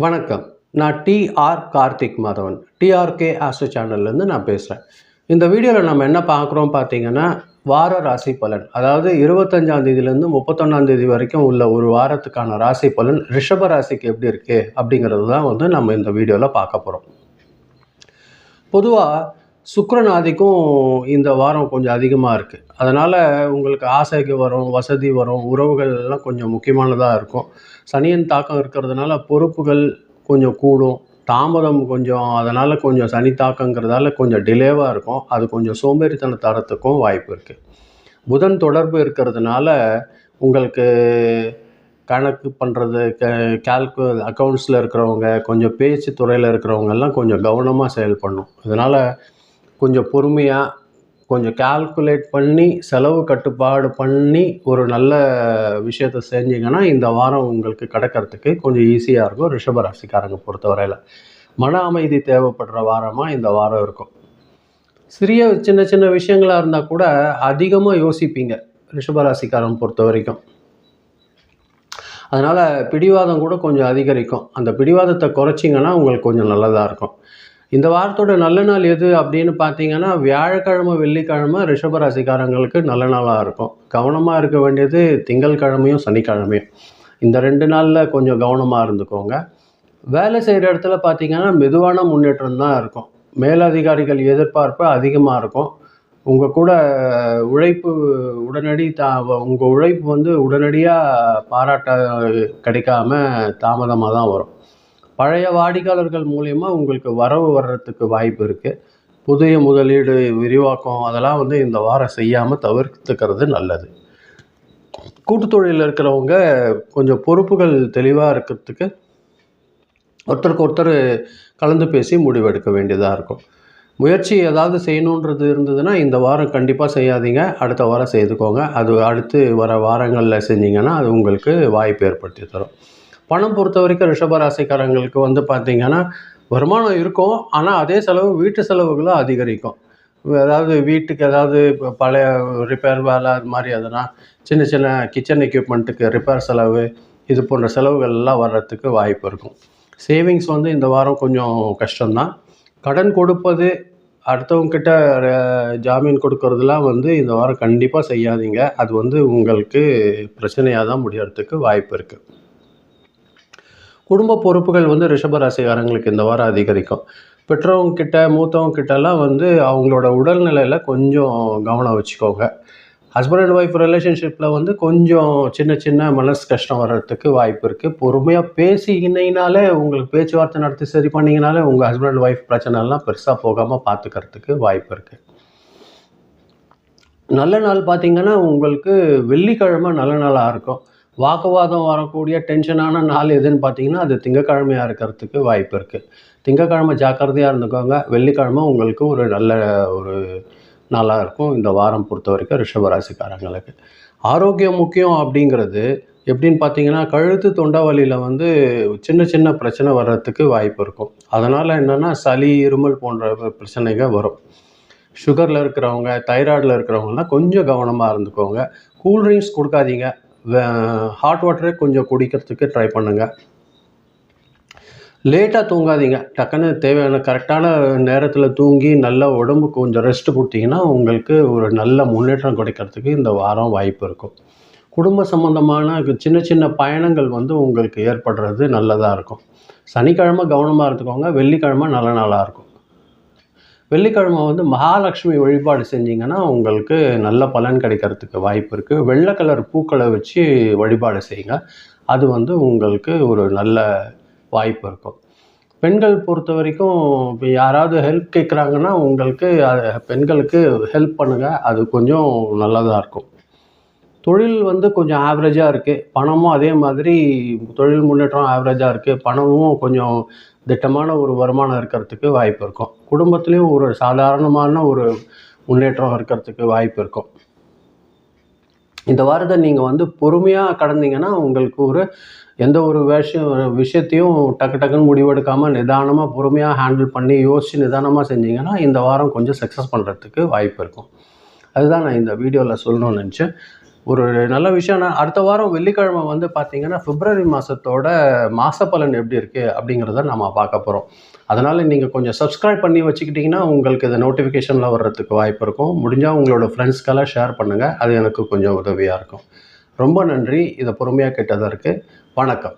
வணக்கம். நான் T R Karthik Madhavan. TRK Astro சேனல்லேருந்து நான் பேசுகிறேன். இந்த வீடியோவில் நம்ம என்ன பார்க்குறோம் பார்த்தீங்கன்னா, வார ராசி பலன். அதாவது 25ஆம் தேதியிலேருந்து 31ஆம் தேதி வரைக்கும் உள்ள ஒரு வாரத்துக்கான ராசி பலன் ரிஷப ராசிக்கு எப்படி இருக்குது அப்படிங்கிறது தான் நம்ம இந்த வீடியோவில் பார்க்க போகிறோம். பொதுவாக சுக்கிரன் ஆதிக்கம் இந்த வாரம் கொஞ்சம் அதிகமாக இருக்குது. அதனால் உங்களுக்கு ஆசைக்கு வரும், வசதி வரும், உறவுகள் எல்லாம் கொஞ்சம் முக்கியமானதாக இருக்கும். சனியின் தாக்கம் இருக்கிறதுனால பொறுப்புகள் கொஞ்சம் கூடும், தாமதம் கொஞ்சம், அதனால் கொஞ்சம் சனி தாக்கங்கிறதால கொஞ்சம் டிலேவாக இருக்கும். அது கொஞ்சம் சோம்பேறித்தனம் தரத்துக்கும் வாய்ப்பு இருக்குது. புதன் தொடர்பு இருக்கிறதுனால உங்களுக்கு கணக்கு பண்ணுறது, அக்கௌண்ட்ஸில் இருக்கிறவங்க, கொஞ்சம் பேச்சு துறையில் இருக்கிறவங்கெல்லாம் கொஞ்சம் கவனமாக செயல்படணும். இதனால் கொஞ்சம் பொறுமையாக, கொஞ்சம் கால்குலேட் பண்ணி, செலவு கட்டுப்பாடு பண்ணி ஒரு நல்ல விஷயத்தை செஞ்சிங்கன்னா இந்த வாரம் உங்களுக்கு கிடக்கிறதுக்கு கொஞ்சம் ஈஸியாக இருக்கும். ரிஷபராசிக்காரங்க பொறுத்தவரையில் மன அமைதி தேவைப்படுற வாரமாக இந்த வாரம் இருக்கும். சின்ன சின்ன விஷயங்களாக இருந்தால் கூட அதிகமாக யோசிப்பீங்க ரிஷபராசிக்காரன் பொறுத்த வரைக்கும். அதனால் பிடிவாதம் கூட கொஞ்சம் அதிகரிக்கும். அந்த பிடிவாதத்தை குறைச்சிங்கன்னா உங்களுக்கு கொஞ்சம் நல்லதாக இருக்கும். இந்த வாரத்தோட நல்ல நாள் எது அப்படின்னு பார்த்தீங்கன்னா, வியாழக்கிழமை, வெள்ளிக்கிழமை ரிஷபராசிக்காரங்களுக்கு நல்ல நாளாக இருக்கும். கவனமாக இருக்க வேண்டியது திங்கட்கிழமையும் சனிக்கிழமையும். இந்த 2 நாளில் கொஞ்சம் கவனமாக இருந்துக்கோங்க. வேலை செய்கிற இடத்துல பார்த்தீங்கன்னா மெதுவான முன்னேற்றம் தான் இருக்கும். மேலதிகாரிகள் எதிர்பார்ப்பு அதிகமாக இருக்கும். உங்கள் கூட உழைப்பு உங்கள் உழைப்பு உடனடியாக பாராட்ட கிடைக்காம தாமதமாக தான் வரும். பழைய வாடிக்கையாளர்கள் மூலயமா உங்களுக்கு வரவு வர்றதுக்கு வாய்ப்பு இருக்குது. புதிய முதலீடு, விரிவாக்கம் அதெல்லாம் இந்த வாரம் செய்யாமல் தவிர்த்துக்கிறது நல்லது. கூட்டுத்தொழிலில் இருக்கிறவங்க கொஞ்சம் பொறுப்புகள் தெளிவாக இருக்கிறதுக்கு ஒருத்தருக்கு ஒருத்தர் கலந்து பேசி முடிவெடுக்க வேண்டியதாக இருக்கும். முயற்சி ஏதாவது செய்யணுன்றது இருந்ததுன்னா இந்த வாரம் கண்டிப்பாக செய்யாதீங்க, அடுத்த வாரம் செய்துக்கோங்க. அது அடுத்து வர வாரங்களில் செஞ்சிங்கன்னா அது உங்களுக்கு வாய்ப்பு ஏற்படுத்தி தரும். பணம் பொறுத்த வரைக்கும் ரிஷபராசிக்காரங்களுக்கு பார்த்தீங்கன்னா வருமானம் இருக்கும், ஆனால் அதே செலவு வீட்டு செலவுகளும் அதிகரிக்கும். அதாவது வீட்டுக்கு ஏதாவது பழைய ரிப்பேர் வேலை அது மாதிரி எதுனா சின்ன சின்ன கிச்சன் எக்யூப்மெண்ட்டுக்கு ரிப்பேர் செலவு, இது போன்ற செலவுகள்லாம் வர்றதுக்கு வாய்ப்பு இருக்கும். சேவிங்ஸ் இந்த வாரம் கொஞ்சம் கஷ்டம்தான். கடன் கொடுப்பது, அடுத்தவங்கக்கிட்ட ஜாமீன் கொடுக்கறதுலாம் இந்த வாரம் கண்டிப்பாக செய்யாதீங்க. அது உங்களுக்கு பிரச்சனையாக தான் முடியறதுக்கு வாய்ப்பு இருக்குது. குடும்ப பொறுப்புகள் ரிஷபராசிக்காரங்களுக்கு இந்த வாரம் அதிகரிக்கும். பெற்றவங்கக்கிட்ட, மூத்தவங்கக்கிட்டலாம் அவங்களோட உடல்நிலையில் கொஞ்சம் கவனம் வச்சுக்கோங்க. ஹஸ்பண்ட் அண்ட் ஒய்ஃப் ரிலேஷன்ஷிப்பில் கொஞ்சம் சின்ன சின்ன மனசு கஷ்டம் வர்றதுக்கு வாய்ப்பு இருக்குது. பொறுமையாக பேசினீங்கனாலே, உங்களுக்கு பேச்சுவார்த்தை நடத்தி சரி பண்ணிங்கனாலே உங்கள் ஹஸ்பண்ட் அண்ட் ஒய்ஃப் பிரச்சனைலாம் பெருசாக போகாமல் பார்த்துக்கிறதுக்கு வாய்ப்பு இருக்குது. நல்ல நாள் பார்த்திங்கன்னா உங்களுக்கு வெள்ளிக்கிழமை நல்ல நாளாக இருக்கும். வாக்குவாதம் வரக்கூடிய டென்ஷனான நாள் எதுன்னு பார்த்தீங்கன்னா அது திங்கக்கிழமையாக இருக்கிறதுக்கு வாய்ப்பு இருக்குது. திங்கக்கிழமை ஜாக்கிரதையாக இருந்துக்கோங்க. வெள்ளிக்கிழமை உங்களுக்கு ஒரு நல்ல ஒரு நாளாக இருக்கும் இந்த வாரம் பொறுத்த வரைக்கும் ரிஷபராசிக்காரங்களுக்கு. ஆரோக்கியம் முக்கியம் அப்படிங்கிறது எப்படின்னு பார்த்தீங்கன்னா, கழுத்து தொண்டவலியில் சின்ன சின்ன பிரச்சனை வர்றதுக்கு வாய்ப்பு இருக்கும். அதனால் என்னென்னா சளி, இருமல் போன்ற பிரச்சனைகள் வரும். சுகரில் இருக்கிறவங்க, தைராய்டில் இருக்கிறவங்கலாம் கொஞ்சம் கவனமாக இருந்துக்கோங்க. கூல்ட்ரிங்க்ஸ் கொடுக்காதீங்க. ஹாட் வாட்டரே கொஞ்சம் குடிக்கிறதுக்கு ட்ரை பண்ணுங்கள். லேட்டாக தூங்காதீங்க. டக்குன்னு தேவையான கரெக்டான நேரத்தில் தூங்கி நல்ல உடம்புக்கு கொஞ்சம் ரெஸ்ட் கொடுத்தீங்கன்னா உங்களுக்கு ஒரு நல்ல முன்னேற்றம் கிடைக்கிறதுக்கு இந்த வாரம் வாய்ப்பு இருக்கும். குடும்ப சம்பந்தமான சின்ன சின்ன பயணங்கள் உங்களுக்கு ஏற்படுறது நல்லதாக இருக்கும். சனிக்கிழமை கவனமாக இருந்துக்கோங்க. வெள்ளிக்கிழமை நல்ல நாளாக இருக்கும். வெள்ளிக்கிழமை மகாலட்சுமி வழிபாடு செஞ்சிங்கன்னா உங்களுக்கு நல்ல பலன் கிடைக்கிறதுக்கு வாய்ப்பு இருக்குது. வெள்ளை கலர் பூக்களை வச்சு வழிபாடு செய்யுங்க. அது உங்களுக்கு ஒரு நல்ல வாய்ப்பு இருக்கும். பெண்கள் பொறுத்த வரைக்கும் இப்போ யாராவது ஹெல்ப் கேட்குறாங்கன்னா உங்களுக்கு பெண்களுக்கு ஹெல்ப் பண்ணுங்கள். அது கொஞ்சம் நல்லதாக இருக்கும். தொழில் கொஞ்சம் ஆவரேஜாக இருக்குது. பணமும் அதே மாதிரி தொழில் முன்னேற்றம் ஆவரேஜாக இருக்குது. பணமும் கொஞ்சம் திட்டமான ஒரு வருமானம் இருக்கிறதுக்கு வாய்ப்பு இருக்கும். குடும்பத்துலேயும் ஒரு சாதாரணமான ஒரு முன்னேற்றம் இருக்கிறதுக்கு வாய்ப்பு இருக்கும். இந்த வாரத்தை நீங்கள் பொறுமையாக கடந்தீங்கன்னா உங்களுக்கு எந்த ஒரு விஷயத்தையும் டக்கு டக்குன்னு முடிவெடுக்காமல் நிதானமாக பொறுமையாக ஹேண்டில் பண்ணி யோசித்து நிதானமாக செஞ்சிங்கன்னா இந்த வாரம் கொஞ்சம் சக்ஸஸ் பண்ணுறதுக்கு வாய்ப்பு இருக்கும். அதுதான் நான் இந்த வீடியோவில் சொல்லணும்னு நினச்சேன். ஒரு நல்ல விஷயம். அடுத்த வாரம் வெள்ளிக்கிழமை வந்து பார்த்தீங்கன்னா, பிப்ரவரி மாதத்தோட மாசப்பலன் எப்படி இருக்குது அப்படிங்கிறத நம்ம பார்க்க போகிறோம். அதனால் நீங்கள் கொஞ்சம் சப்ஸ்கிரைப் பண்ணி வச்சுக்கிட்டிங்கன்னா உங்களுக்கு இந்த நோட்டிஃபிகேஷனில் வர்றதுக்கு வாய்ப்பு இருக்கும். முடிஞ்சால் உங்களோட ஃப்ரெண்ட்ஸ்க்கெல்லாம் ஷேர் பண்ணுங்கள். அது எனக்கு கொஞ்சம் உதவியாக இருக்கும். ரொம்ப நன்றி இதை பொறுமையாக கேட்டதற்கு. வணக்கம்.